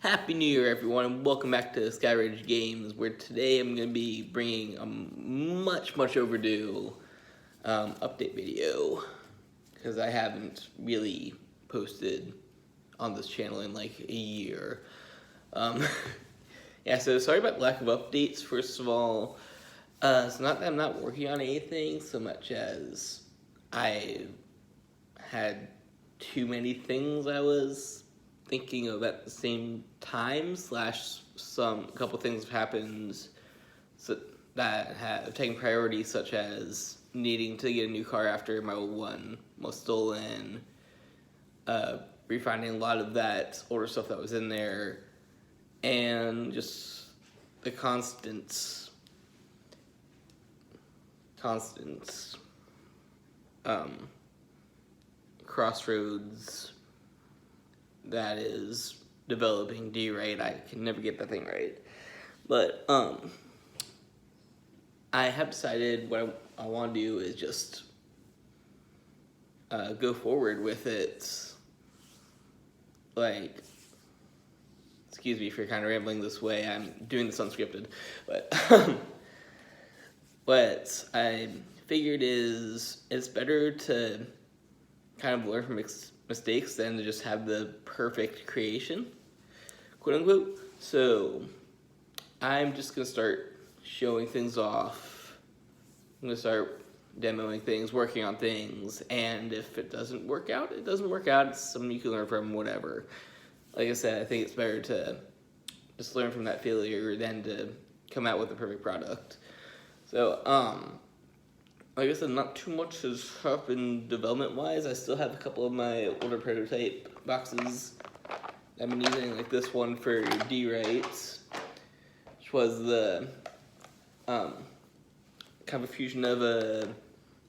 Happy New Year, everyone, and welcome back to Skyridge Games, where today I'm going to be bringing a much overdue update video, because I haven't really posted on this channel in like a year. Yeah, so sorry about lack of updates. First of all, it's not that I'm not working on anything so much as I had too many things I was thinking of at the same time, slash a couple things have happened that have taken priority, such as needing to get a new car after my old one was stolen, refinding a lot of that older stuff that was in there, and just the constant crossroads that is developing D-Right. I can never get that thing right. But I have decided what I want to do is just go forward with it. Like, excuse me for kind of rambling this way. I'm doing this unscripted. But what I figured is it's better to kind of learn from mistakes than to just have the perfect creation, quote unquote. So I'm just gonna start showing things off. I'm gonna start demoing things, working on things, and if it doesn't work out, it doesn't work out. It's something you can learn from, whatever. Like I said, I think it's better to just learn from that failure than to come out with a perfect product. So like I said, not too much has happened development-wise. I still have a couple of my older prototype boxes I've been using, like this one for D-Right, which was the kind of a fusion of a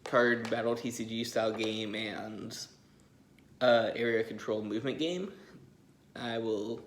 card battle TCG style game and area control movement game. I will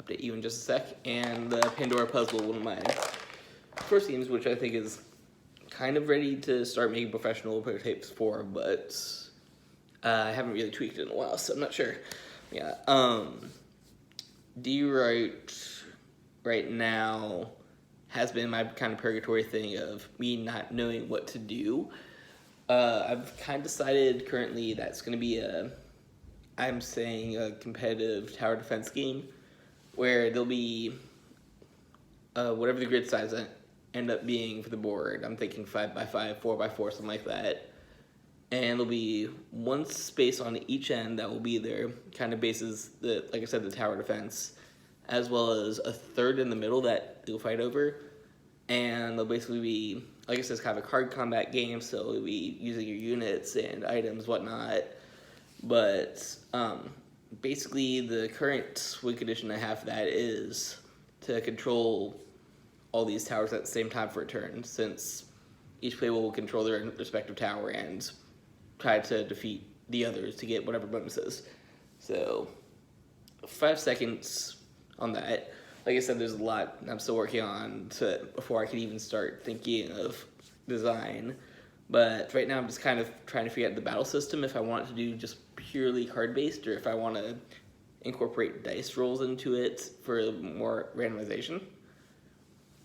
update you in just a sec. And the Pandora Puzzle, one of my first games, which I think is kind of ready to start making professional prototypes for, but I haven't really tweaked it in a while, so I'm not sure. Yeah, D-Right right now has been my kind of purgatory thing of me not knowing what to do. I've kind of decided currently that's going to be I'm saying a competitive tower defense game, where there'll be whatever the grid size end up being for the board. I'm thinking 5x5, 4x4, something like that. And there'll be one space on each end that will be there, kind of bases like I said, the tower defense, as well as a third in the middle that you'll fight over. And they'll basically be, like I said, it's kind of a card combat game, so you'll be using your units and items, whatnot. But basically, the current win condition I have for that is to control all these towers at the same time for a turn, since each player will control their respective tower and try to defeat the others to get whatever bonuses. So 5 seconds on that. Like I said, there's a lot I'm still working on before I can even start thinking of design. But right now I'm just kind of trying to figure out the battle system, if I want to do just purely card-based, or if I want to incorporate dice rolls into it for more randomization.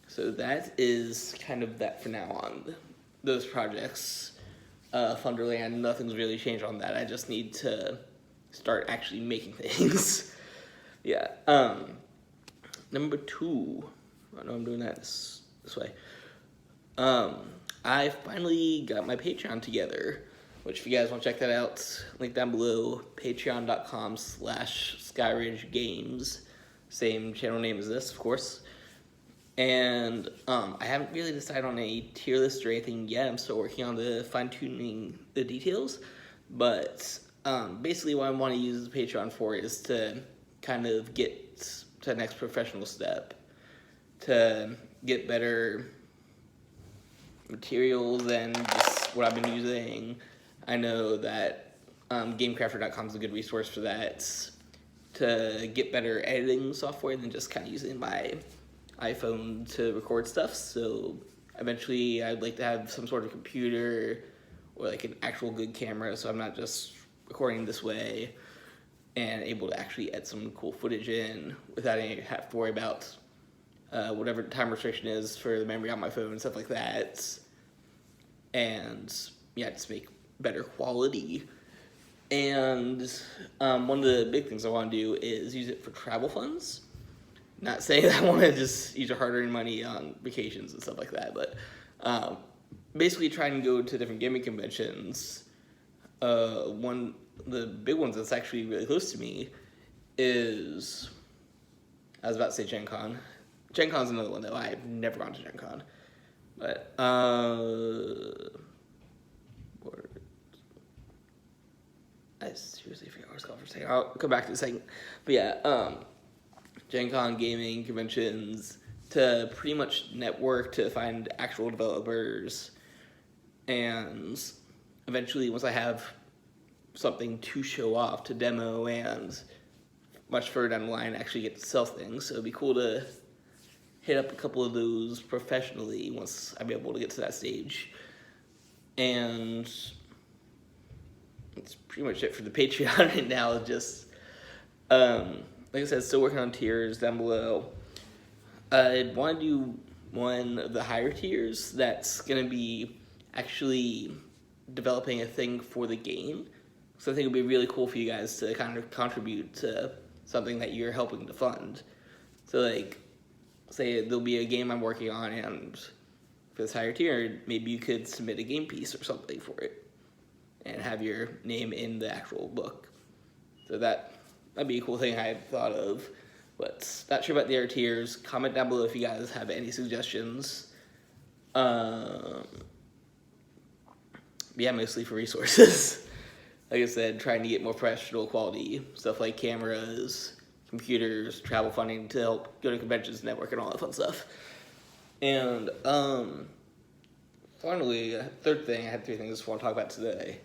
So that is kind of that for now on those projects. Thunderland, nothing's really changed on that. I just need to start actually making things. Yeah. Number 2. I know I'm doing that this way. I finally got my Patreon together, which if you guys want to check that out, link down below, patreon.com/SkyridgeGames. Same channel name as this, of course. And I haven't really decided on a tier list or anything yet. I'm still working on the fine-tuning the details. But basically what I want to use the Patreon for is to kind of get to the next professional step, to get better materials than just what I've been using. I know that GameCrafter.com is a good resource for that, to get better editing software than just kind of using my iPhone to record stuff. So eventually I'd like to have some sort of computer or like an actual good camera, so I'm not just recording this way. and able to actually edit some cool footage in without any have to worry about whatever time restriction is for the memory on my phone and stuff like that. And yeah, just make better quality. And one of the big things I want to do is use it for travel funds. Not saying that I want to just use your hard-earned money on vacations and stuff like that, but basically try and go to different gaming conventions. One of the big ones that's actually really close to me is, I was about to say Gen Con. Gen Con's another one though. I've never gone to Gen Con. But, I seriously forgot what I was called for a second. I'll come back to it in a second. But yeah, Gen Con gaming conventions to pretty much network to find actual developers. And eventually, once I have something to show off, to demo, and much further down the line, actually get to sell things. So it'd be cool to hit up a couple of those professionally once I'm able to get to that stage. And that's pretty much it for the Patreon right now. Just, like I said, still working on tiers down below. I want to do one of the higher tiers that's going to be actually developing a thing for the game. So I think it would be really cool for you guys to kind of contribute to something that you're helping to fund. So like, say there'll be a game I'm working on, and for this higher tier, maybe you could submit a game piece or something for it and have your name in the actual book. So that'd be a cool thing I thought of. But not sure about the other tiers. Comment down below if you guys have any suggestions. Yeah, mostly for resources. Like I said, trying to get more professional quality stuff like cameras, computers, travel funding to help go to conventions, network, and all that fun stuff. And finally, third thing, I had three things I just want to talk about today.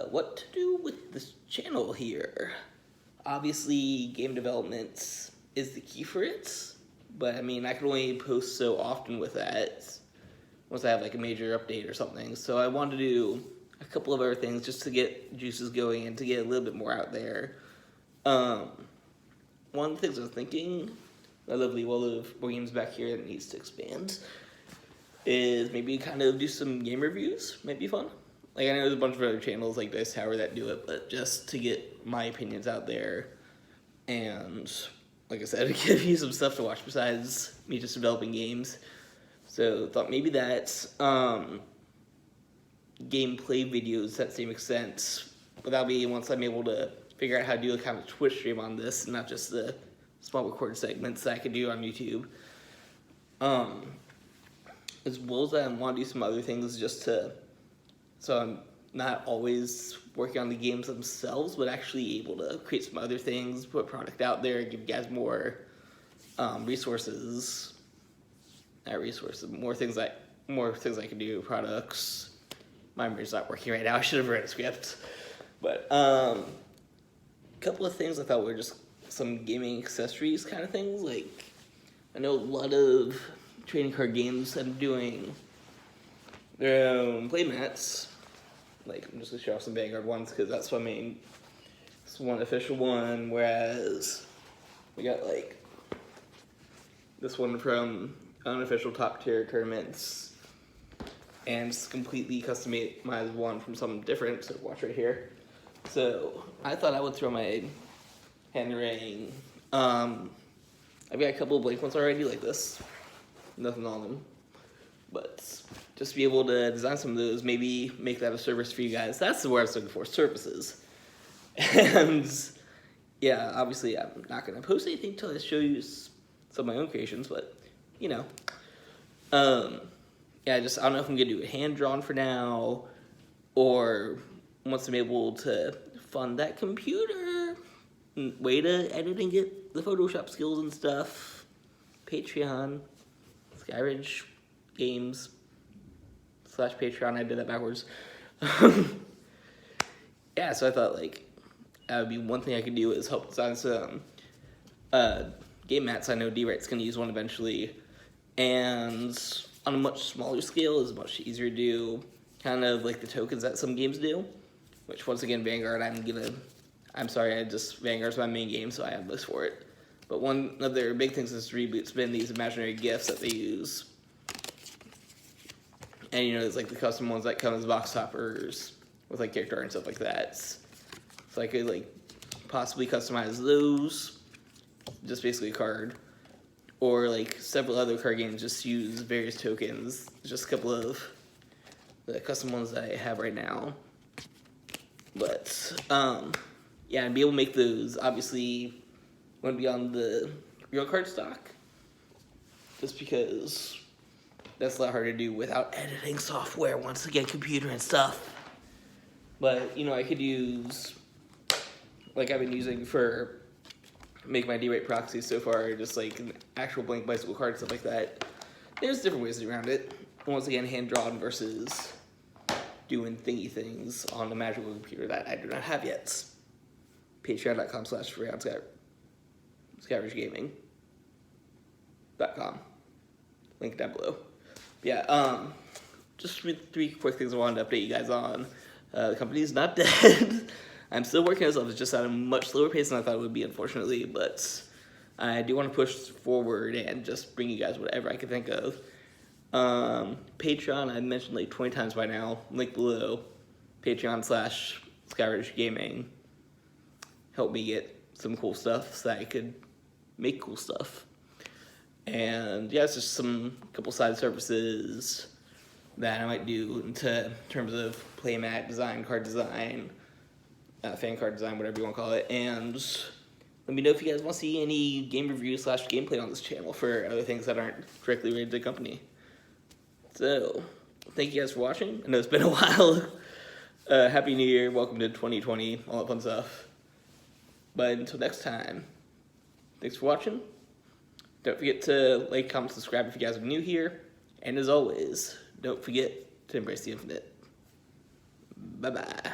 What to do with this channel here? Obviously, game development is the key for it, but I mean, I can only post so often with that once I have like a major update or something. So I wanted to do a couple of other things just to get juices going and to get a little bit more out there. One of the things I was thinking, my lovely wall of board games back here that needs to expand, is maybe kind of do some game reviews. Might be fun. Like, I know there's a bunch of other channels like Dice Tower that do it, but just to get my opinions out there and, like I said, give you some stuff to watch besides me just developing games. So thought maybe that's gameplay videos to that same extent. But that'll be once I'm able to figure out how to do a kind of Twitch stream on this, and not just the small recorded segments that I could do on YouTube. As well as I want to do some other things just to, so I'm not always working on the games themselves, but actually able to create some other things, put product out there, give you guys more resources. Not resources, more things I can do, products. My memory's not working right now. I should have read a script. But a couple of things I thought were just some gaming accessories kind of things. Like, I know a lot of trading card games have been doing their own playmats. Like, I'm just going to show off some Vanguard ones because that's what I mean. It's one official one, whereas we got, like, this one from unofficial top tier tournaments, and it's completely customized one from something different, so watch right here. So I thought I would throw my hand in the ring. I've got a couple of blank ones already like this, nothing on them, but just to be able to design some of those, maybe make that a service for you guys. That's the word I was looking for, services. And yeah, obviously I'm not going to post anything until I show you some of my own creations, but you know, yeah, I don't know if I'm gonna do it hand drawn for now, or once I'm able to fund that computer, way to edit and get the Photoshop skills and stuff. Patreon, Skyridge Games /Patreon. I did that backwards. Yeah, so I thought like that would be one thing I could do is help design some game mats. I know D-Right's gonna use one eventually. And on a much smaller scale, it's much easier to do, kind of like the tokens that some games do, which once again, Vanguard, I'm going to I'm sorry, Vanguard's my main game, so I have this for it. But one of their big things is Reboot's been these imaginary gifts that they use. And, there's, like, the custom ones that come as box toppers with, like, character art and stuff like that. So I could, like, possibly customize those, just basically a card. Or, like, several other card games just use various tokens. Just a couple of the custom ones that I have right now. But, yeah, and be able to make those, obviously, want to be on the real card stock. Just because that's a lot harder to do without editing software, once again, computer and stuff. But, I could use, like I've been using for make my D-rate proxy so far, just like an actual blank bicycle card, stuff like that. There's different ways around it. Once again, hand-drawn versus doing thingy things on a magical computer that I do not have yet. Patreon.com/SkyRidgeGaming.com. Link down below. Yeah, just three quick things I wanted to update you guys on. The company's not dead. I'm still working as well. It's just at a much slower pace than I thought it would be, unfortunately. But I do want to push forward and just bring you guys whatever I can think of. Patreon, I mentioned like 20 times by now. Link below. Patreon/SkyRidgeGaming. Help me get some cool stuff so that I could make cool stuff. And yeah, it's just couple side services that I might do in terms of playmat design, card design, fan card design, whatever you want to call it. And let me know if you guys want to see any game reviews / gameplay on this channel for other things that aren't directly related to the company. So, thank you guys for watching. I know it's been a while. Happy New Year. Welcome to 2020. All that fun stuff. But until next time, thanks for watching. Don't forget to like, comment, subscribe if you guys are new here. And as always, don't forget to embrace the infinite. Bye-bye.